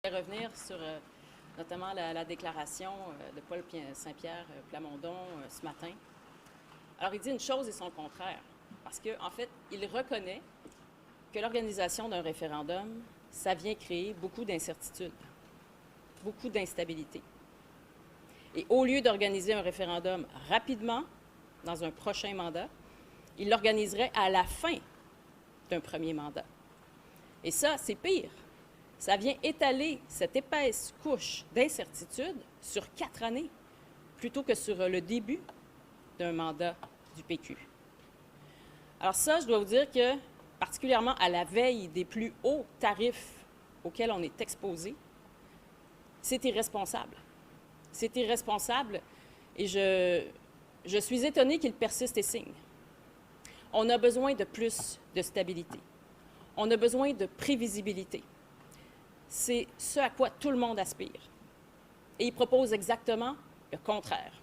Je vais revenir sur notamment la déclaration de Paul Saint-Pierre Plamondon ce matin. Alors, il dit une chose et son contraire, parce qu'en fait, il reconnaît que l'organisation d'un référendum, ça vient créer beaucoup d'incertitudes, beaucoup d'instabilité. Et au lieu d'organiser un référendum rapidement, dans un prochain mandat, il l'organiserait à la fin d'un premier mandat. Et ça, c'est pire. Ça vient étaler cette épaisse couche d'incertitude sur 4 années, plutôt que sur le début d'un mandat du PQ. Alors ça, je dois vous dire que, particulièrement à la veille des plus hauts tarifs auxquels on est exposé, c'est irresponsable. C'est irresponsable et je suis étonnée qu'il persiste et signe. On a besoin de plus de stabilité. On a besoin de prévisibilité. C'est ce à quoi tout le monde aspire. Et il propose exactement le contraire.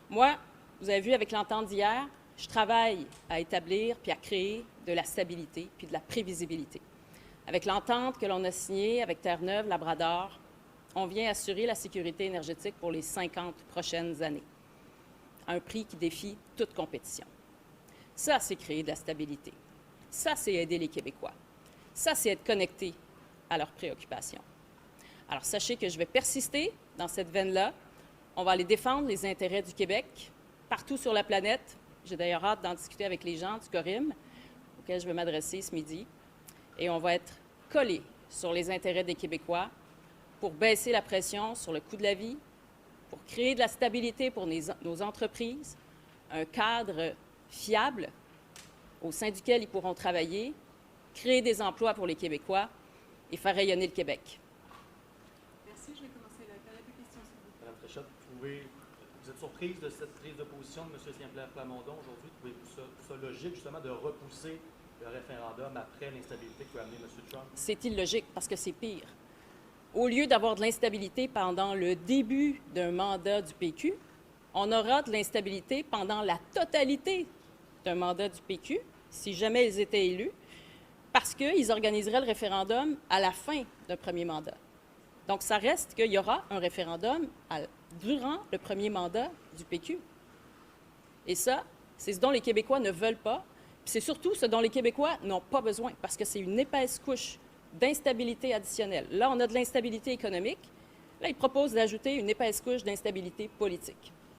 Moi, vous avez vu avec l'entente d'hier, je travaille à établir puis à créer de la stabilité puis de la prévisibilité. Avec l'entente que l'on a signée avec Terre-Neuve, Labrador, on vient assurer la sécurité énergétique pour les 50 prochaines années, à un prix qui défie toute compétition. Ça, c'est créer de la stabilité. Ça, c'est aider les Québécois. Ça, c'est être connecté à leurs préoccupations. Alors, sachez que je vais persister dans cette veine-là. On va aller défendre les intérêts du Québec partout sur la planète. J'ai d'ailleurs hâte d'en discuter avec les gens du Corim, auxquels je vais m'adresser ce midi. Et on va être collés sur les intérêts des Québécois pour baisser la pression sur le coût de la vie, pour créer de la stabilité pour nos entreprises, un cadre fiable au sein duquel ils pourront travailler, créer des emplois pour les Québécois et faire rayonner le Québec. Merci. Je vais commencer la période de questions, s'il vous plaît. Madame Fréchette, vous êtes surprise de cette prise de position de M. Saint-Pierre Plamondon aujourd'hui? Trouvez-vous ça logique, justement, de repousser le référendum après l'instabilité que peut amener M. Trump? C'est illogique parce que c'est pire. Au lieu d'avoir de l'instabilité pendant le début d'un mandat du PQ, on aura de l'instabilité pendant la totalité d'un mandat du PQ, si jamais ils étaient élus, parce qu'ils organiseraient le référendum à la fin d'un premier mandat. Donc, ça reste qu'il y aura un référendum durant le premier mandat du PQ. Et ça, c'est ce dont les Québécois ne veulent pas, puis c'est surtout ce dont les Québécois n'ont pas besoin, parce que c'est une épaisse couche d'instabilité additionnelle. Là, on a de l'instabilité économique. Là, ils proposent d'ajouter une épaisse couche d'instabilité politique.